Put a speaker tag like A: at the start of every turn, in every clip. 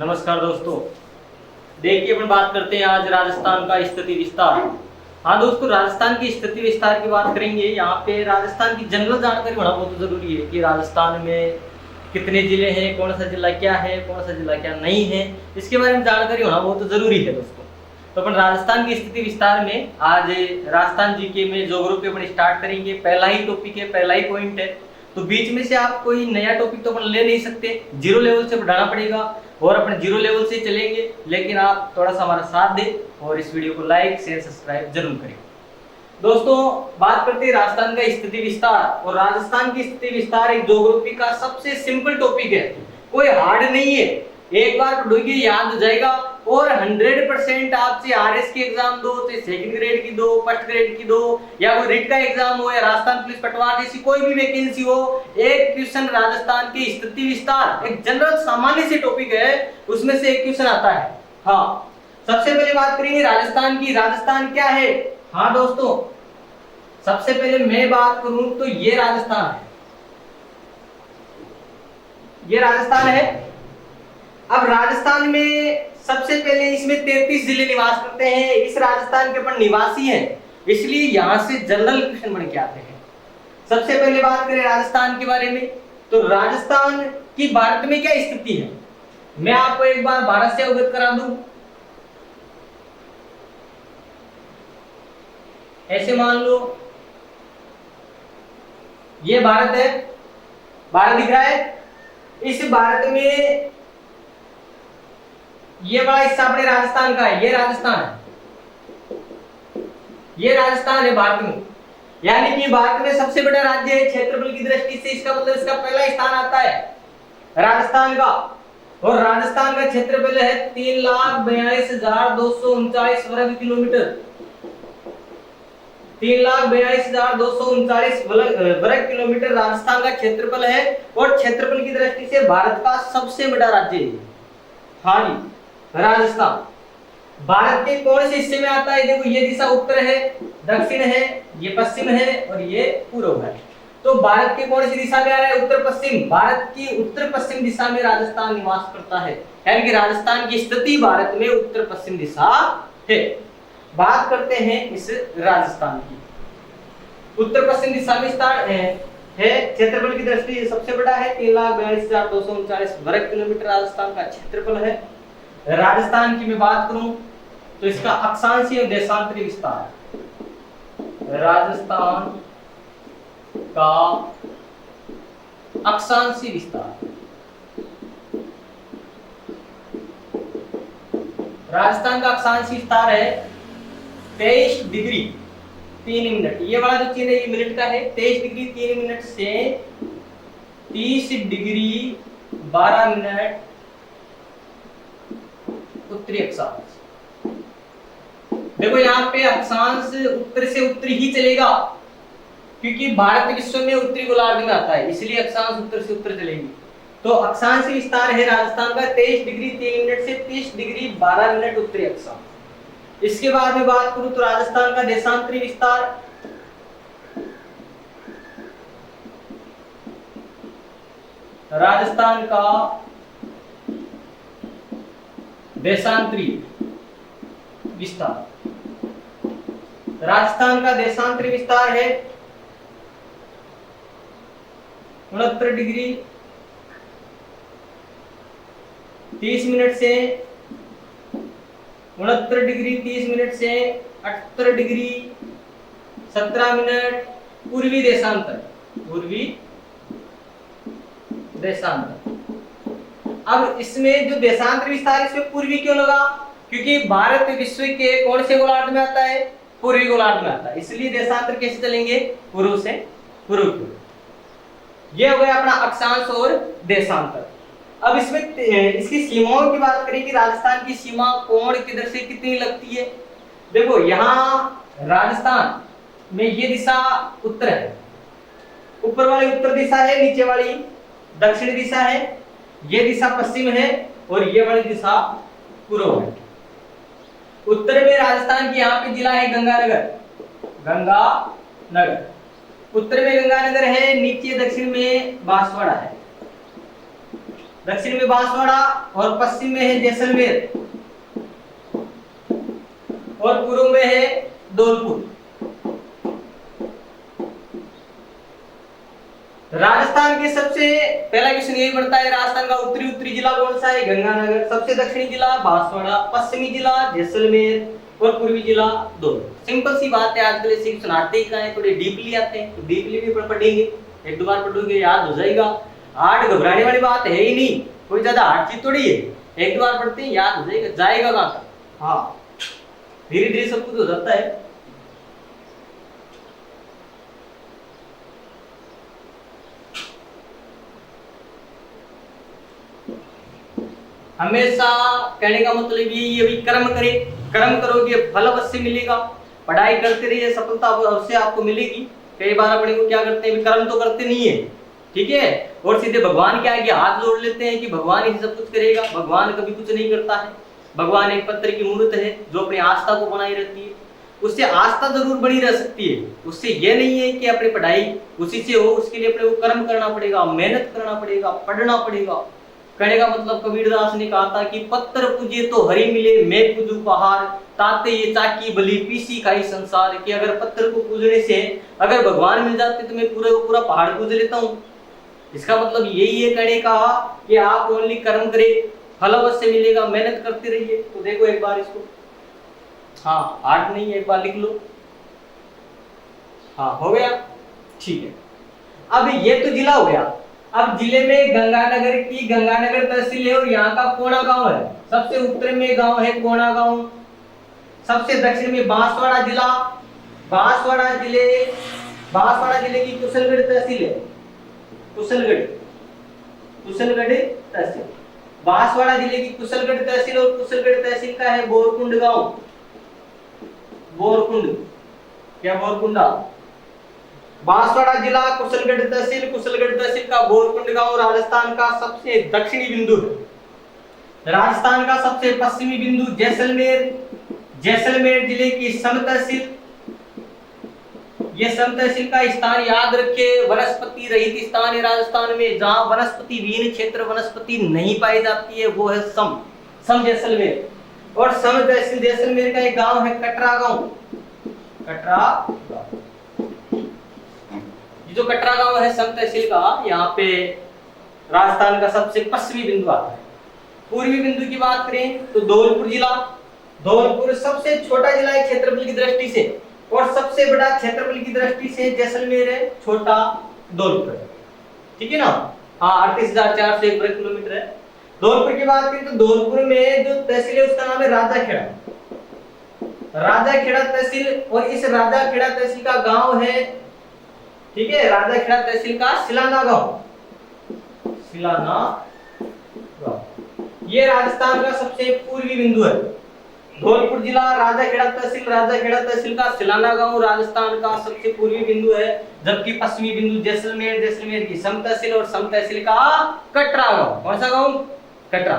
A: नमस्कार दोस्तों। देखिए अपन बात करते हैं आज राजस्थान का स्थिति विस्तार। हाँ दोस्तों, राजस्थान की स्थिति विस्तार की बात करेंगे। यहाँ पे राजस्थान की जनरल जानकारी होना बहुत जरूरी है कि राजस्थान में कितने जिले हैं, कौन सा जिला क्या है, कौन सा जिला क्या नहीं है, इसके बारे में जानकारी होना बहुत जरूरी है दोस्तों। तो अपन राजस्थान की स्थिति विस्तार में आज राजस्थान जीके में ज्योग्राफी अपन स्टार्ट करेंगे। पहला ही टॉपिक है, पहला ही पॉइंट है, तो बीच में से आप कोई नया टॉपिक तो अपन ले नहीं सकते, जीरो लेवल से बढ़ाना पड़ेगा और अपन जीरो लेवल से चलेंगे। लेकिन आप थोड़ा सा हमारा साथ दें और इस वीडियो को लाइक शेयर सब्सक्राइब जरूर करें। दोस्तों बात करते हैं राजस्थान का स्थिति विस्तार। और राजस्थान की स्थिति विस्तार एक ज्योग्राफी का सबसे सिंपल टॉपिक है, कोई हार्ड नहीं है, एक बार पढ़ोगे याद हो जाएगा। और 100% आपसे आरएस की एग्जाम दो, चाहे सेकंड ग्रेड की दो, फर्स्ट ग्रेड की दो, या कोई रिट का एग्जाम हो, या राजस्थान पुलिस पटवार जैसी कोई भी वैकेंसी हो, एक क्वेश्चन राजस्थान की स्थिति विस्तार एक जनरल सामान्य से टॉपिक है, उसमें से एक क्वेश्चन आता है। हाँ, सबसे पहले बात करेंगे राजस्थान की। राजस्थान क्या है? हाँ दोस्तों, सबसे पहले मैं बात करूं तो ये राजस्थान है, ये राजस्थान है। अब राजस्थान में सबसे पहले इसमें 33 जिले निवास करते हैं। इस राजस्थान के अपन निवासी हैं, इसलिए यहां से जनरल क्वेश्चन बन के आते हैं। सबसे पहले बात करें राजस्थान के बारे में, तो राजस्थान की भारत में क्या स्थिति है, मैं आपको एक बार भारत से अवगत करा दूं। ऐसे मान लो ये भारत है, भारत दिख रहा है। इस भारत में ये बड़ा हिस्सा अपने राजस्थान का है, ये राजस्थान है, ये राजस्थान है भारत में। यानी कि भारत में सबसे बड़ा राज्य है क्षेत्रफल की दृष्टि से, इसका मतलब इसका पहला स्थान आता है राजस्थान का। और राजस्थान का क्षेत्रफल है 3,42,239 वर्ग किलोमीटर, 3,42,239 वर्ग किलोमीटर राजस्थान का क्षेत्रफल है। और क्षेत्रफल की दृष्टि से भारत का सबसे बड़ा राज्य है। हाँ जी, राजस्थान भारत के कौन से हिस्से में आता है? देखो, ये दिशा उत्तर है, दक्षिण है, ये पश्चिम है और ये पूर्व है। तो भारत के कौन सी दिशा में आ रहा है? उत्तर पश्चिम। भारत की उत्तर पश्चिम दिशा में राजस्थान निवास करता है, यानी कि राजस्थान की स्थिति भारत में उत्तर पश्चिम दिशा है। बात करते हैं इस राजस्थान की। उत्तर पश्चिम दिशा में स्थान है, क्षेत्रफल की दृष्टि से सबसे बड़ा है, 3,42,239 वर्ग किलोमीटर राजस्थान का क्षेत्रफल है। राजस्थान की मैं बात करूं तो इसका अक्षांशीय और देशांतरी विस्तार, राजस्थान का अक्षांशीय विस्तार, राजस्थान का अक्षांशीय विस्तार है 23 डिग्री 3 मिनट। ये वाला जो चिन्ह है ये मिनट का है। 23 डिग्री 3 मिनट से 30 डिग्री 12 मिनट उत्तरी अक्षांश। देखो यहाँ पे अक्षांश उत्तर से उत्तरी ही चलेगा, क्योंकि भारत विश्व में उत्तरी गोलार्ध में आता है, इसलिए अक्षांश उत्तर से उत्तर चलेगी। तो अक्षांशीय विस्तार है राजस्थान का 23 डिग्री 3 मिनट से 30 डिग्री 12 मिनट उत्तरी अक्षांश। इसके बाद में बात करूं तो राजस्थान का देशांतरी विस्तार, राजस्थान का देशांतरी विस्तार, राजस्थान का देशांतरी विस्तार है 69 डिग्री 30 मिनट से 69 डिग्री 30 मिनट से 78 डिग्री 17 मिनट पूर्वी देशांतर, पूर्वी देशांतर। अब इसमें जो देशांतर विस्तार है इसमें पूर्वी क्यों लगा? क्योंकि भारत विश्व के कौन से गोलार्ध में आता है? पूर्वी गोलार्ध में आता है, इसलिए देशांतर कैसे चलेंगे? पूर्व से पूर्व की। ये हो गया अपना अक्षांश और देशांतर। अब इसमें इसकी सीमाओं की बात करें कि राजस्थान की सीमा कोण किधर से कितनी लगती है। देखो यहाँ राजस्थान में ये दिशा उत्तर है, ऊपर वाली उत्तर दिशा है, नीचे वाली दक्षिण दिशा है, ये दिशा पश्चिम है और ये वाली दिशा पूर्व है। उत्तर में राजस्थान की यहाँ पे जिला है गंगानगर, गंगानगर उत्तर में गंगानगर है, नीचे दक्षिण में बांसवाड़ा है। दक्षिण में बांसवाड़ा और पश्चिम में है जैसलमेर और पूर्व में है धौलपुर। राजस्थान के सबसे पहला क्वेश्चन यही बनता है, राजस्थान का उत्तरी जिला कौन सा है? गंगानगर। सबसे दक्षिणी जिला बांसवाड़ा, पश्चिमी जिला जैसलमेर और पूर्वी जिला धौलपुर। सिंपल सी बात है, आजकल ऐसे क्वेश्चन आते ही कहां है, थोड़े डीपली आते हैं, तो डीपली भी पढ़ेंगे, एक दो बार पढ़ोगे याद हो जाएगा। हार्ड घबराने वाली बात है ही नहीं, कोई ज्यादा हार्ड चीज थोड़ी है, एक दो बार पढ़ते हैं याद हो जाएगा, जाएगा कहां तक। हाँ, धीरे धीरे सब कुछ हो जाता है। हमेशा कहने का मतलब ये अभी कर्म करे, कर्म करोगे फल अवश्य मिलेगा। पढ़ाई करते रहिए, सफलता अवश्य आपको मिलेगी। कई बार अपने को क्या करते हैं, कर्म तो करते नहीं है, ठीक है, और सीधे भगवान के आगे हाथ जोड़ लेते हैं कि भगवान ही सब कुछ करेगा। भगवान कभी कुछ नहीं करता है। भगवान एक पत्थर की मूर्त है जो अपनी आस्था को बनाई रहती है। उससे आस्था जरूर बनी रह सकती है, उससे ये नहीं है कि अपनी पढ़ाई उसी से हो। उसके लिए अपने को कर्म करना पड़ेगा, मेहनत करना पड़ेगा, पढ़ना पड़ेगा। कहने का मतलब कबीरदास ने कहा था कि पत्थर पूजे तो हरि मिले, मैं पूजू पहाड़, ताते ये चाकी बली पीसी खाई संसार। कि अगर पत्थर को पूजने से अगर भगवान मिल जाते तो मैं पूरा पूरा पहाड़ पूज लेता हूँ। इसका मतलब यही है कहने का कि आप ओनली कर्म करें, फल अवश्य मिलेगा, मेहनत करते रहिए। तो देखो एक बार इसको, हाँ आर्ट नहीं, एक बार लिख लो। हाँ हो गया, ठीक है। अब ये तो जिला हो गया। अब जिले में गंगानगर तहसील है और यहाँ का कोणा गांव है। सबसे उत्तर में गांव है कोणा गांव। सबसे दक्षिण में बांसवाड़ा जिला। बांसवाड़ा जिले की कुशलगढ़ तहसील है। कुशलगढ़ तहसील, बांसवाड़ा जिले की कुशलगढ़ तहसील। और कुशलगढ़ तहसील का है बोरकुंड गांव। बोरकुंड क्या बोरकुंडा। बांसवाड़ा जिला, कुशलगढ़ तहसील का बोरकुंड गांव राजस्थान का सबसे दक्षिणी बिंदु है। राजस्थान का सबसे पश्चिमी बिंदु जैसलमेर जिले की सम तहसील। ये सम तहसील का स्थान याद रखिए, वनस्पति रहित स्थान है राजस्थान में। जहां वनस्पति विहीन क्षेत्र, वनस्पति नहीं पाई जाती है, वो है सम जैसलमेर। और सम तहसील जैसलमेर का एक गांव है कटरा गांव। जो कटरा गांव है सम तहसील का, यहाँ पे राजस्थान का सबसे पश्चिमी बिंदु आता है। पूर्वी बिंदु की बात करें तो धौलपुर जिला। धौलपुर सबसे छोटा जिला है क्षेत्रफल की दृष्टि से, और सबसे बड़ा क्षेत्रफल की दृष्टि से जैसलमेर है, छोटा धौलपुर, ठीक है ना। हाँ 38,401 वर्ग किलोमीटर है। धौलपुर की बात करें तो धौलपुर में जो तहसील है उसका नाम है राजाखेड़ा तहसील। और इस राजाखेड़ा तहसील का गांव है, ठीक है, राजाखेड़ा तहसील का सिलाना गांव। ये राजस्थान का सबसे पूर्वी बिंदु है। धौलपुर जिला, राजाखेड़ा तहसील का सिलाना गांव राजस्थान का सबसे पूर्वी बिंदु है। जबकि पश्चिमी बिंदु जैसलमेर की सम तहसील और सम तहसील का कटरा गांव। कौन सा गांव? कटरा।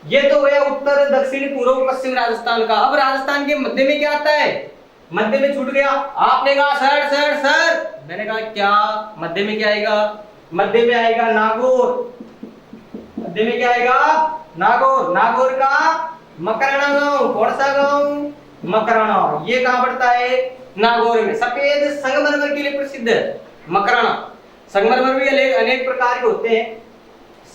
A: ये तो गया उत्तर, दक्षिण, पूर्व, पश्चिम राजस्थान का। अब राजस्थान के मध्य में क्या आता है? मध्य में छूट गया। आपने कहा सर, मैंने कहा क्या मध्य में क्या आएगा? मध्य में आएगा नागौर। मध्य में क्या आएगा? नागौर का मकराना गांव। कौन सा गांव? मकराना। ये कहां पड़ता है? नागौर में। सफेद संगमरमर के लिए प्रसिद्ध है मकराना। संगमरमर भी अनेक प्रकार के होते हैं।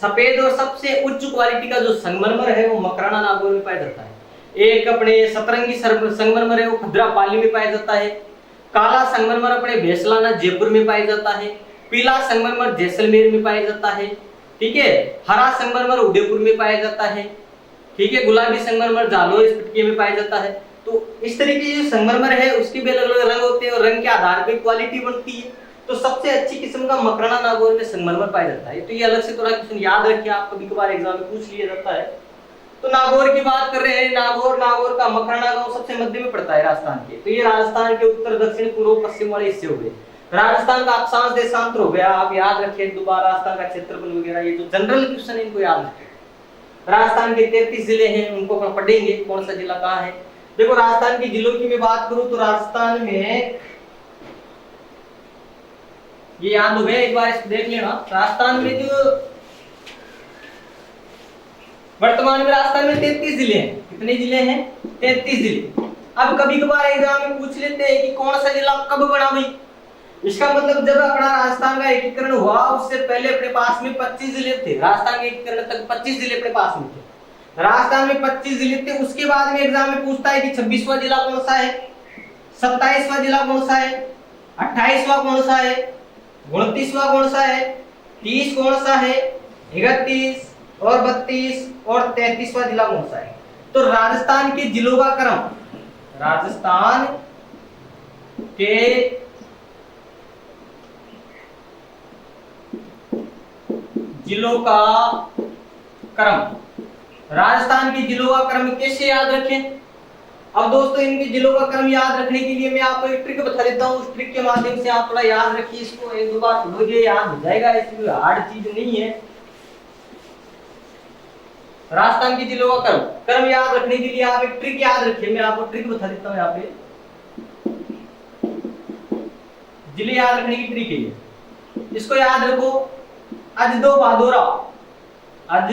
A: सफेद और सबसे उच्च क्वालिटी का जो संगमरमर है वो मकराना नागौर में पाया जाता है। एक अपने सतरंगी संगमरमर है वो खद्रापाली में पाया जाता है। काला संगमरमर अपने भेसलाना जयपुर में पाया जाता है। पीला संगमरमर जैसलमेर में पाया जाता है, ठीक है। हरा संगमरमर उदयपुर में पाया जाता है, ठीक है। गुलाबी संगमरमर जालोर स्फटिकीय में पाया जाता है। तो इस तरीके जो संगमरमर है उसके भी अलग अलग रंग होते हैं और रंग के आधार पर क्वालिटी बनती है। तो सबसे अच्छी किस्म का मकराना नागौर में संगमरमर पाया जाता है। तो ये अलग से थोड़ा क्वेश्चन याद रखिए, आप कभी कभार एग्जाम में पूछ लिया जाता है। तो नागौर की बात कर रहे हैं। नागौर का मकराना गांव सबसे मध्य में पड़ता है राजस्थान के। तो ये राजस्थान के उत्तर, दक्षिण, पूर्व, पश्चिम वाले हिस्से हो गए। राजस्थान का अक्षांश देशांतर हो गया। आप याद रखिए दोबारा राजस्थान का क्षेत्रफल वगैरह, ये जो जनरल क्वेश्चन है इनको याद रखिए। राजस्थान के 33 जिले हैं, उनको अपन पढ़ेंगे कौन सा जिला कहाँ है। देखो राजस्थान के जिलों की मैं बात करूं तो राजस्थान में ये याद हो गया, एक बार इसको देख लेना। राजस्थान में जो वर्तमान में राजस्थान में 33 जिले हैं। कितने जिले हैं? 33 जिले। अब कभी कभार एग्जाम में पूछ लेते हैं कि कौन सा जिला कब बना भाई। इसका मतलब जब अपना राजस्थान का एकीकरण हुआ उससे पहले अपने पास में 25 जिले थे। राजस्थान के एकीकरण तक 25 जिले अपने पास में थे। राजस्थान में 25 जिले थे। उसके बाद में एग्जाम में पूछता है कि 26वां जिला कौन सा है, 27वां जिला कौन सा है, 28वां कौन सा है, 29वां कौन सा है, 30 कौन सा है, 31 और 32 और 33वां जिला कौन सा है। तो राजस्थान के जिलों का क्रम, राजस्थान के जिलों का क्रम, राजस्थान के जिलों का क्रम कैसे याद रखें। अब दोस्तों इनके जिलों का क्रम याद रखने के लिए मैं आपको एक ट्रिक बता देता हूँ। उस ट्रिक के माध्यम से आप थोड़ा याद रखिए इसको, एक दो बार पढ़ोगे याद हो जाएगा, इसमें हार्ड चीज नहीं है। राजस्थान के जिलों का क्रम याद रखने के लिए आप एक ट्रिक याद रखिए। मैं आपको ट्रिक बता देता हूँ। यहाँ पे जिले याद रखने की ट्रिक है, इसको याद रखो। अज दो बादोरा, अज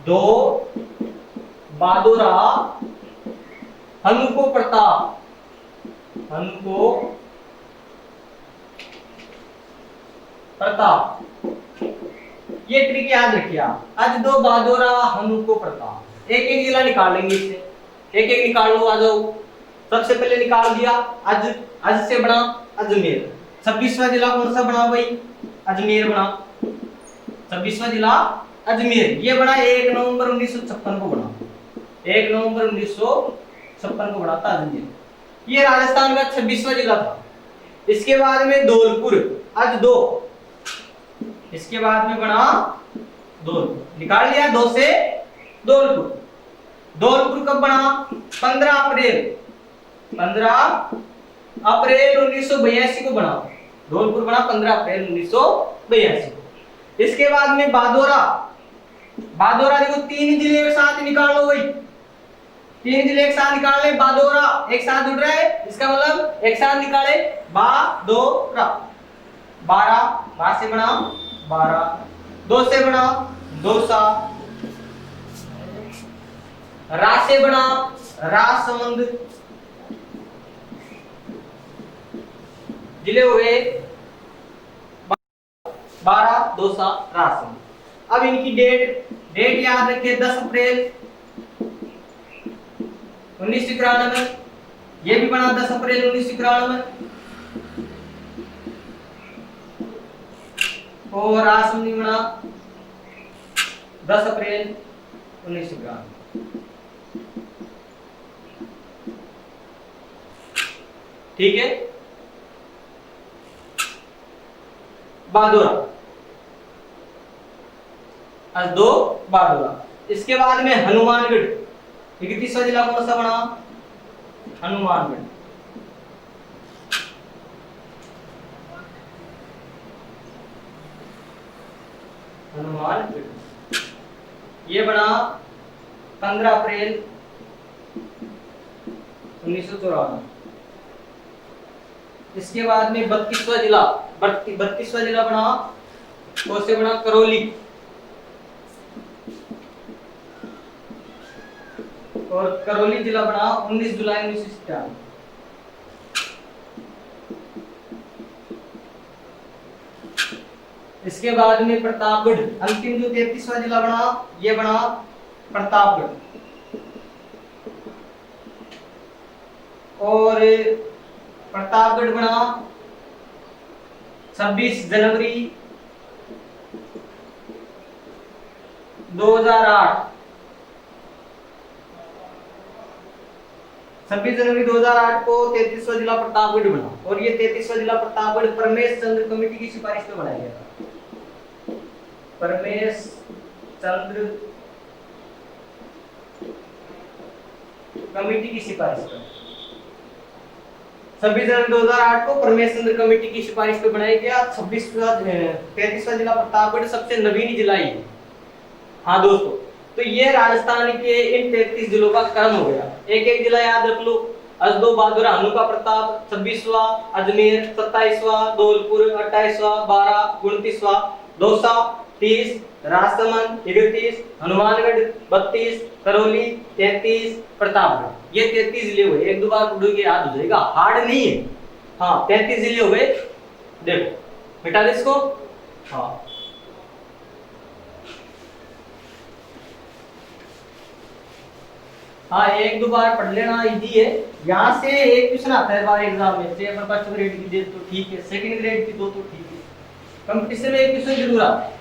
A: दो बादोरा, हनुको प्रताप, हनुको प्रताप। ये ट्रिक याद रखिए आप। अज दो बादोरा, हनुको प्रताप। एक एक जिला निकाल लेंगे इससे, एक एक निकाल लो। आ जाओ, सबसे पहले निकाल दिया अज, अज से बना अजमेर। 26वां जिला कौन सा बना भाई? अजमेर बना। 26वां जिला अजमेर, ये बना 1 नवंबर 1956 को बना। 1 नवंबर 1956 को बना था अजमेर। ये राजस्थान का 26वां जिला था। इसके बाद में धौलपुर, अज दो, इसके बाद में बना धौलपुर। निकाल लिया 2 से धौलपुर। धौलपुर कब बना? 15 अप्रैल 1982 को बना। धौलपुर बना 15 अप्रैल 1982 को। इसके बाद में बादोरा, बादोरा देखो 3 जिले एक साथ निकाल लो भाई, 3 जिले एक साथ निकाल ले। बादोरा एक साथ जुड़ रहा है, इसका मतलब एक साथ निकाले बादोरा। 12, बा से बना 12, 2 से बना दौसा, रा से बना राजसमंद। जिले हुए 12, दौसा, राजसमंद। अब इनकी डेट याद रखिए। 10 अप्रैल 1993, ये भी बना 10 अप्रैल 1993। और राजसमंद बना 10 अप्रैल 1993। ठीक है। बादोरा, आज 2 बादोरा। इसके बाद में हनुमानगढ़, 31वां जिला कौन सा बना? हनुमानगढ़। हनुमानगढ़ ये बना 15 अप्रैल 1994। इसके बाद में 32वां जिला, 32वां जिला बना, कौन से बना? करौली। और करौली जिला बना 19 जुलाई 1997। इसके बाद में प्रतापगढ़, अंतिम जो 33वां जिला बना, ये बना प्रतापगढ़। और प्रतापगढ़ बना 26 जनवरी 2008। 26 जनवरी 2008 को 33वां जिला प्रतापगढ़ बना। और ये 33वां जिला प्रतापगढ़ परमेश चंद्र कमेटी की सिफारिश पे बनाया गया था। परमेश चंद्र कमेटी की सिफारिश पर 26 जनवरी 2008 को परमेश चंद्र कमेटी की सिफारिश पे बनाया गया। 33वां जिला प्रतापगढ़ सबसे नवीन जिला ही है। हाँ दोस्तों, तो ये राजस्थान के इन 33 जिलों का क्रम हो गया। एक एक जिला याद रख लो। अजदो, बहादुर, हनुका प्रताप, 26वां अजमेर, 27वां धौलपुर, 28वां बारां, 29वां दौसा, 30, राजसमंद 31, हनुमानगढ़ 32, करौली 33, प्रतापगढ़, ये 33 जिले हुए। एक दो बार पढ़ोगे याद हो जाएगा, हार्ड नहीं है। हाँ 33 जिले हो गए। देखो मिटा दे इसको। हाँ हाँ एक दो बार पढ़ लेना, इजी है। यहाँ से एक क्वेश्चन आता है बार एग्जाम में से, अगर फर्स्ट ग्रेड की दे तो ठीक है, सेकंड ग्रेड की दो तो ठीक है, कंपटीशन में एक क्वेश्चन जरूर आता है।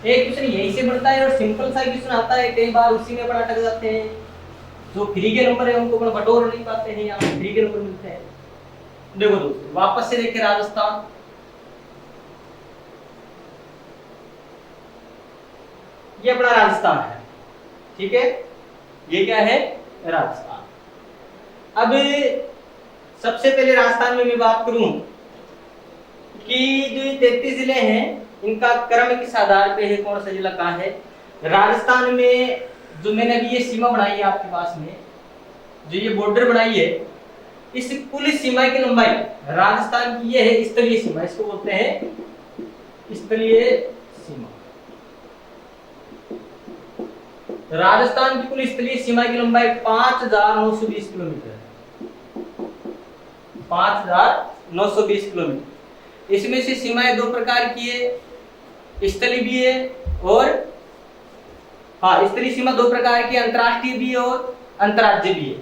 A: एक क्वेश्चन यहीं से बनता है और सिंपल सा क्वेश्चन आता है, कई बार उसी में अपना अटक जाते हैं। जो फ्री के नंबर है उनको अपना बटोर नहीं पाते हैं, यहाँ फ्री के नंबर मिलते हैं। देखो दोस्तों वापस से देखिए राजस्थान, ये अपना राजस्थान है, ठीक है, ये क्या है राजस्थान। अब सबसे पहले राजस्थान में मैं बात करूं कि जो 33 जिले हैं इनका क्रम किस आधार पे है, कौन सा जिला कहाँ है। राजस्थान में जो मैंने अभी ये सीमा बनाई है आपके पास में, जो ये बॉर्डर बनाई है, इस कुल सीमा की लंबाई राजस्थान की ये है स्थलीय सीमा, इसको बोलते हैं स्थलीय सीमा। राजस्थान की कुल स्थलीय सीमा की लंबाई 5920 किलोमीटर है, 5920 किलोमीटर। इसमें से सीमाएं दो प्रकार की है, स्थलीय भी है और हाँ स्थलीय सीमा दो प्रकार की, अंतर्राष्ट्रीय भी है और अंतर्राज्यीय भी है।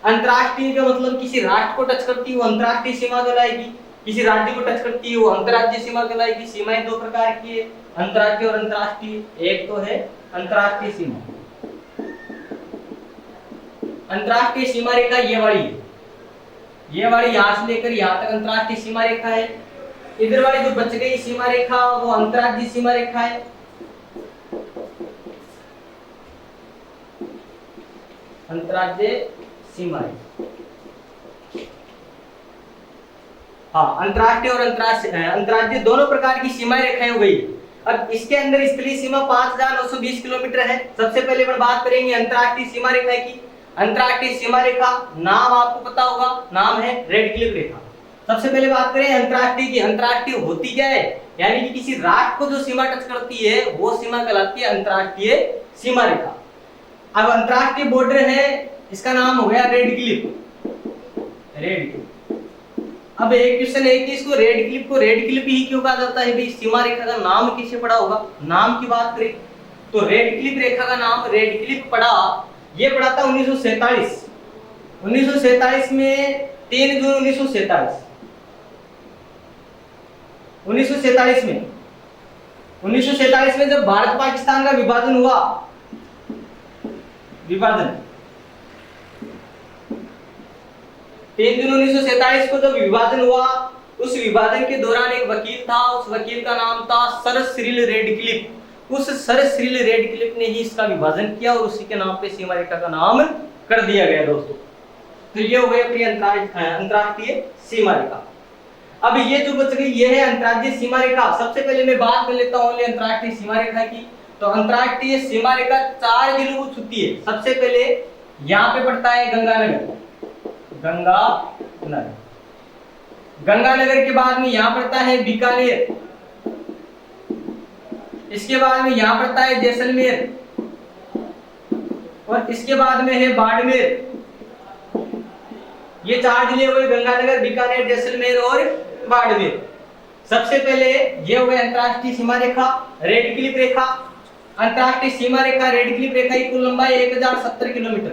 A: अंतर्राष्ट्रीय का मतलब किसी राष्ट्र को टच करती है वो अंतर्राष्ट्रीय सीमा कहलाएगी, किसी राज्य को टच करती है वो अंतर्राज्यीय सीमा कहलाएगी। सीमाएं दो प्रकार की है, अंतर्राज्यीय और अंतर्राष्ट्रीय। एक तो है अंतर्राष्ट्रीय सीमा, अंतर्राष्ट्रीय सीमा रेखा ये वाली है, ये वाली यहां से लेकर यहां तक अंतर्राष्ट्रीय सीमा रेखा है। इधर वाली जो बच गई सीमा रेखा वो अंतर्राज्यीय सीमा रेखा है। अंतर्राज्यीय सीमा रेखा, हाँ अंतर्राष्ट्रीय और अंतर्राज्यीय दोनों प्रकार की सीमा रेखाएं हो गई। अब इसके अंदर स्थलीय सीमा 5920 किलोमीटर है। सबसे पहले हम बात करेंगे अंतर्राष्ट्रीय सीमा रेखा की। अंतर्राष्ट्रीय सीमा रेखा नाम आपको पता होगा, नाम है रेड क्लिफ रेखा। सबसे पहले बात करें अंतर्राष्ट्रीय की। अंतर्राष्ट्रीय होती क्या है, यानी कि किसी राष्ट्र को जो सीमा टच करती है वो सीमा कहलाती है अंतर्राष्ट्रीय सीमा रेखा। अब अंतर्राष्ट्रीय बॉर्डर है, इसका नाम हो गया रेड क्लिफ, रेड क्लिफ। अब एक क्वेश्चन है कि इसको रेड क्लिफ ही क्यों कहा जाता है भाई, सीमा रेखा का नाम किसे पड़ा होगा। नाम की बात करें तो रेड क्लिफ रेखा का नाम रेड क्लिफ पड़ा, ये पड़ा था 1947 में, 3 जून 1947 में जब भारत पाकिस्तान का विभाजन हुआ, विभाजन 3 जून 1947 को जब विभाजन हुआ, उस विभाजन के दौरान एक वकील था, उस वकील का नाम था सर सिरिल रेडक्लिफ। उस सर सिरिल रेडक्लिफ ने ही इसका विभाजन किया और उसी के नाम पे सीमा रेखा का नाम कर दिया गया दोस्तों। तो ये हो गई अपनी अंतर्राष्ट्रीय सीमा रेखा। अब ये जो बच गई ये है अंतर्राज्यीय सीमा रेखा। सबसे पहले मैं बात कर लेता हूं अंतर्राष्ट्रीय सीमा रेखा की। तो अंतर्राष्ट्रीय सीमा रेखा 4 जिलों को छूती है। सबसे पहले यहाँ पे पड़ता है गंगानगर, गंगानगर के बाद में यहाँ पड़ता है बीकानेर, इसके बाद में यहाँ पड़ता है जैसलमेर और इसके बाद में है बाड़मेर। ये 4 जिले हुए गंगानगर, बीकानेर, जैसलमेर और बाड़मेर। सबसे पहले ये हो गए अंतर्राष्ट्रीय सीमा रेखा रेड क्लिफ रेखा। अंतर्राष्ट्रीय सीमा रेखा रेड क्लिफ रेखा की कुल लंबाई 1070 किलोमीटर,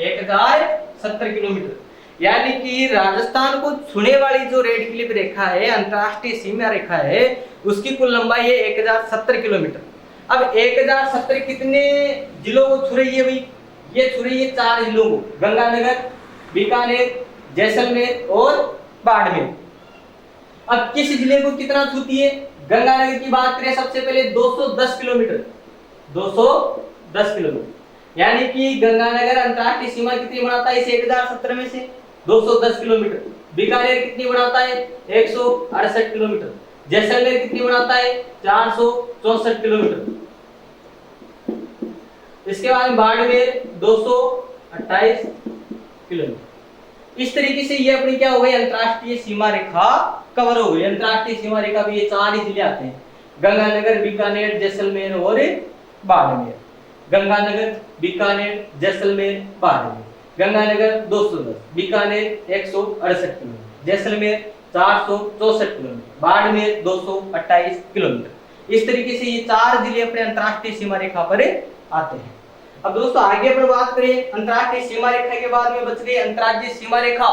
A: 1070 किलोमीटर। यानी कि राजस्थान को छूने वाली जो रेड क्लिफ रेखा है, अंतर्राष्ट्रीय सीमा रेखा है, उसकी कुल लंबाई है 1070 किलोमीटर। अब 1070 कितने जिलों को छू रही है भाई, ये छू रही है 4 जिलों को, गंगानगर, बीकानेर, जैसलमेर और बाड़मेर। अब किस जिले को कितना छूती है, गंगानगर की बात करें सबसे पहले 210 किलोमीटर, 210 किलोमीटर। यानी कि गंगानगर अंतर्राष्ट्रीय सीमा कितनी बनाता है इस 1070 में से, 210 किलोमीटर। बीकानेर कितनी बनाता है, 168 किलोमीटर। जैसलमेर कितनी बनाता है, 464 किलोमीटर। इसके बाद बाड़मेर 228 किलोमीटर। इस तरीके से ये अपनी क्या हो गई अंतर्राष्ट्रीय सीमा रेखा कवर हो गई। अंतर्राष्ट्रीय सीमा रेखा भी ये 4 ही जिले आते हैं। गंगानगर, बीकानेर, जैसलमेर और Barmer. Ganganagar, Bikaner, Jaisalmer, Barmer. Ganganagar 210, Bikaner 168 kilometre, Jaisalmer 464 kilometre, Barmer 228 kilometre. इस तरीके से ये 4 जिले अपने अंतरराष्ट्रीय सीमा रेखा पर आते हैं। अब दोस्तों आगे अपन बात करें अंतरराष्ट्रीय सीमा रेखा के बाद में बच गई अंतर्राज्यीय सीमा रेखा।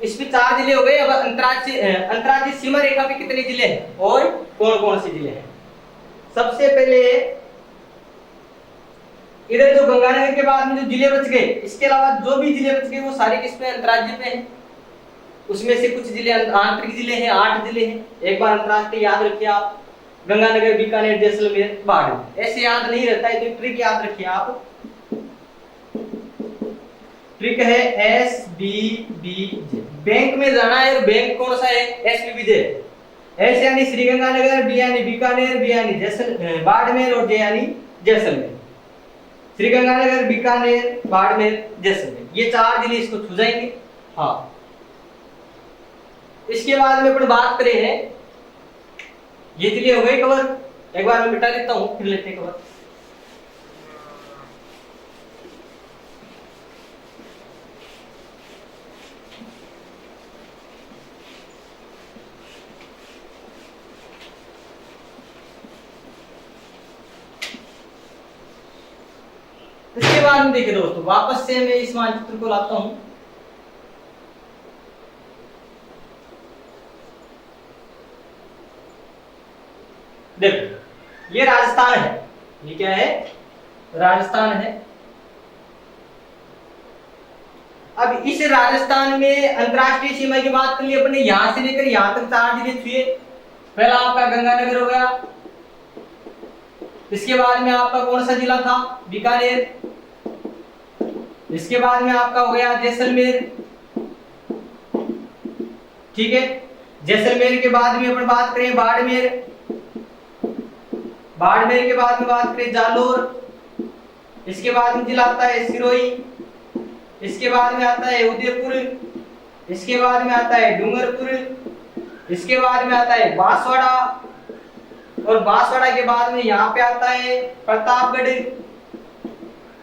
A: इसमें 4 जिले हो गए। अब अंतर्राज्यीय सीमा रेखा पे कितने जिले हैं और कौन कौन से जिले हैं? सबसे पहले इधर जो गंगानगर के बाद में जो जिले बच गए, इसके अलावा जो भी जिले बच गए वो सारे किस पे? अंतर्राज्य पे हैं। उसमें से कुछ जिले आंतरिक जिले हैं, 8 जिले हैं। एक बार अंतर्राष्ट्रीय याद रखिए आप, गंगानगर, बीकानेर, जैसलमेर, बाड़मेर। ऐसे याद नहीं रहता है तो ट्रिक याद रखिए आप। ट्रिक है SBBJ। बैंक में जाना है और बैंक कौन सा है? SBBJ। S यानी श्री गंगानगर, B यानी बीकानेर, B यानी बाड़मेर और J यानी जैसलमेर। श्री गंगानगर, बीकानेर, बाड़मेर, जैसलमेर, ये 4 जिले इसको छू जाएंगे। हाँ, इसके बाद में अपन बात करें हैं, ये जिले हो गए कवर। एक बार मैं मिटा देता हूं, फिर लेते हैं कवर। इसके बाद में देखिए दोस्तों, वापस से मैं इस मानचित्र को लाता हूं। देखो ये राजस्थान है, ये क्या है? राजस्थान है। अब इस राजस्थान में अंतरराष्ट्रीय सीमा की बात कर ली अपने, यहां से लेकर यहां तक 4 जिले छुए। पहला आपका गंगानगर हो गया, इसके बाद में आपका कौन सा जिला था? बीकानेर। इसके बाद में आपका हो गया जैसलमेर। ठीक है, जैसलमेर के बाद में अपन बात करें बाड़मेर। बाड़मेर के बाद में बात करें जालोर। इसके बाद में जिला आता है सिरोही। इसके बाद में आता है उदयपुर। इसके बाद में आता है डूंगरपुर। इसके बाद में आता है बांसवाड़ा, और बांसवाड़ा के बाद में यहाँ पे आता है प्रतापगढ़।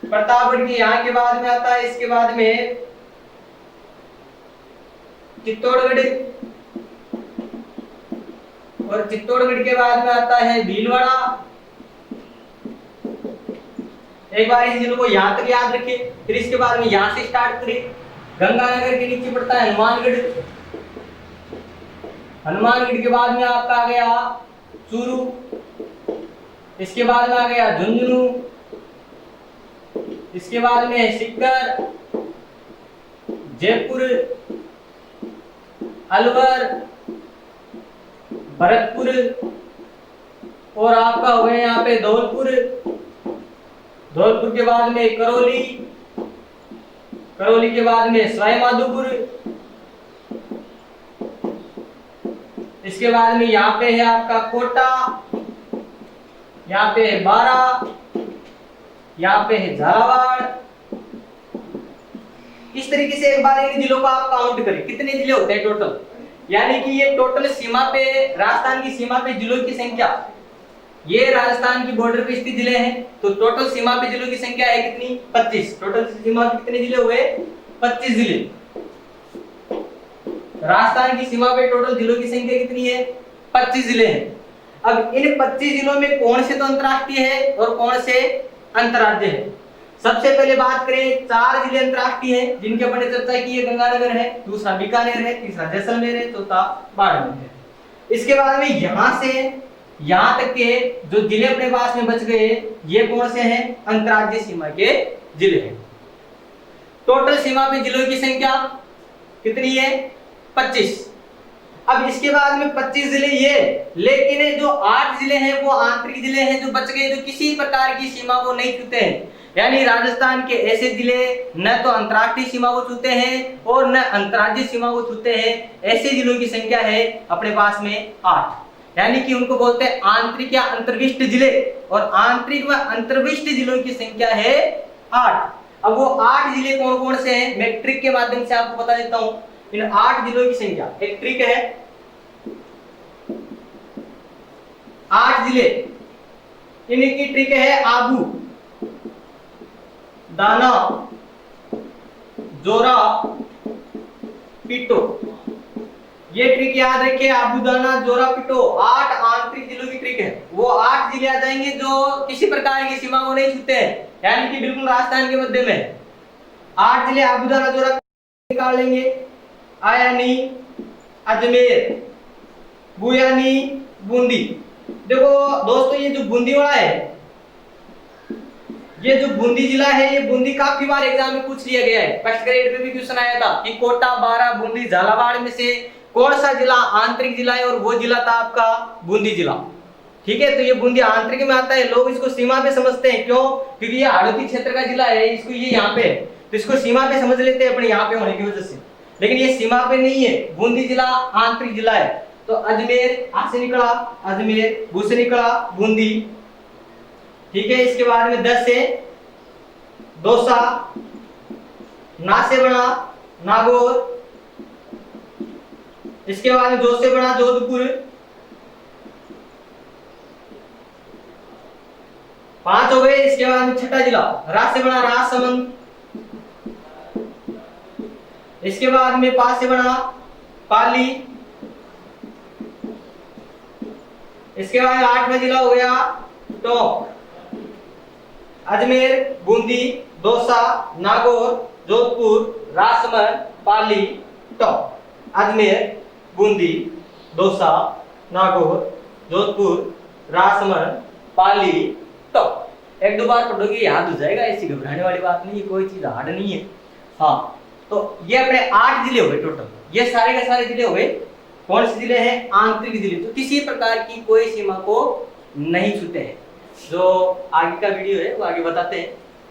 A: प्रतापगढ़ के यहाँ के बाद में आता है, इसके बाद में चित्तौड़गढ़, और चित्तौड़गढ़ के बाद में आता है भीलवाड़ा। एक बार इन जिलों को यहां तक याद रखिए। फिर इसके बाद में यहां से स्टार्ट करें। गंगानगर के नीचे पड़ता है हनुमानगढ़। हनुमानगढ़ के बाद में आपका आ गया चूरू। इसके बाद में आ गया झुंझुनू। इसके बाद में सीकर, जयपुर, अलवर, भरतपुर, और आपका हो गया यहाँ पे धौलपुर। धौलपुर के बाद में करौली। करौली के बाद में सवाईमाधोपुर। इसके बाद में यहाँ पे है आपका कोटा, यहाँ पे है बारा, यहाँ पे है झालावाड़। इस तरीके से एक बार इन जिलों को आप काउंट करें, कितने जिले होते हैं टोटल। यानी कि ये टोटल सीमा पे, राजस्थान की सीमा पे जिलों की संख्या, ये राजस्थान की बॉर्डर पे स्थित जिले हैं, तो टोटल सीमा पे जिलों की संख्या है कितनी? 25। टोटल सीमा पे कितने जिले हुए? 25 जिले। राजस्थान की सीमा पे टोटल जिलों की संख्या कितनी है? 25 जिले हैं। अब इन 25 जिलों में कौन से तो अंतरराष्ट्रीय है और कौन से अंतरराज्य है? सबसे पहले बात करें, 4 जिले अंतरराष्ट्रीय हैं जिनके अपन ने चर्चा की है। गंगानगर है, दूसरा बीकानेर है, तीसरा जैसलमेर है, चौथा बाड़मेर है। इसके बाद में यहां से यहां तक के जो जिले अपने पास में बच गए, ये कौन से हैं? अंतरराज्यीय सीमा के जिले हैं। टोटल सीमा पे जिलों की संख्या कितनी है? 25। अब इसके बाद में 25 जिले ये, लेकिन जो 8 जिले हैं वो आंतरिक जिले हैं जो बच गए, जो किसी प्रकार की सीमा को नहीं छूते हैं। यानी राजस्थान के ऐसे जिले न तो अंतरराष्ट्रीय सीमा को छूते हैं और न अंतरराज्यीय सीमा को छूते हैं, ऐसे जिलों की संख्या है अपने पास में 8। यानी कि उनको बोलते हैं आंतरिक या अंतर्विष्ट जिले, और आंतरिक व अंतर्विष्ट जिलों की संख्या है 8। अब वो 8 जिले कौन कौन से हैं, मैं ट्रिक के माध्यम से आपको बता देता हूं। इन 8 जिलों की संख्या, एक ट्रिक है, 8 जिले, इनकी ट्रिक है आबू, दाना, जोरा, पिटो। ये ट्रिक याद रखिए, आबूदाना, जोरा, पिटो 8 आंतरिक जिलों की ट्रिक है। वो 8 जिले आ जाएंगे जो किसी प्रकार की सीमा को नहीं छूते हैं, यानी कि बिल्कुल राजस्थान के मध्य में। 8 जिले आबूदाना, जोरा निकाल लेंगे। आयानी, अजमेर, बुयानी, बूंदी। देखो दोस्तों, ये जो बूंदी वाला है, ये जो बूंदी जिला है, ये बूंदी काफी बार एग्जाम में पूछ लिया गया है। फर्स्ट ग्रेड में भी क्वेश्चन आया था कि कोटा, बारा, बूंदी, झालावाड़ में से कौन सा जिला आंतरिक जिला है, और वो जिला था आपका बूंदी जिला। ठीक है, तो ये बूंदी आंतरिक में आता है। लोग इसको सीमा पे समझते हैं, क्यों? क्योंकि ये हाड़ौती क्षेत्र का जिला है, इसको ये यहाँ पे, तो इसको सीमा पे समझ लेते हैं अपने यहाँ पे होने की वजह से। लेकिन ये सीमा पे नहीं है, बूंदी जिला आंतरिक जिला है। तो अजमेर आ से निकला अजमेर, बू से निकला बूंदी। ठीक है, इसके बाद में 10 से दौसा, ना से बना नागौर, इसके बाद में जो से बना जोधपुर, 5 हो गए। इसके बाद में छठा जिला रा से बना राजसमंद, इसके बाद में पा से बना पाली, इसके बाद 8वां जिला हो गया टोंक। अजमेर, बूंदी, दौसा, नागौर, जोधपुर, राजसमंद, पाली, टोंक। अजमेर, बूंदी, दौसा, नागौर, जोधपुर, राजसमंद, पाली, टोंक। 1-2 बार पढ़ोगे याद हो जाएगा, ऐसी घबराने वाली बात नहीं है, कोई चीज हार्ड नहीं है। हाँ, तो ये अपने 8 जिले हो गए टोटल। ये सारे के सारे जिले हो गए। कौन से जिले हैं? आंतरिक जिले, तो किसी प्रकार की कोई सीमा को नहीं छूते हैं। जो आगे का वीडियो है वो आगे बताते हैं।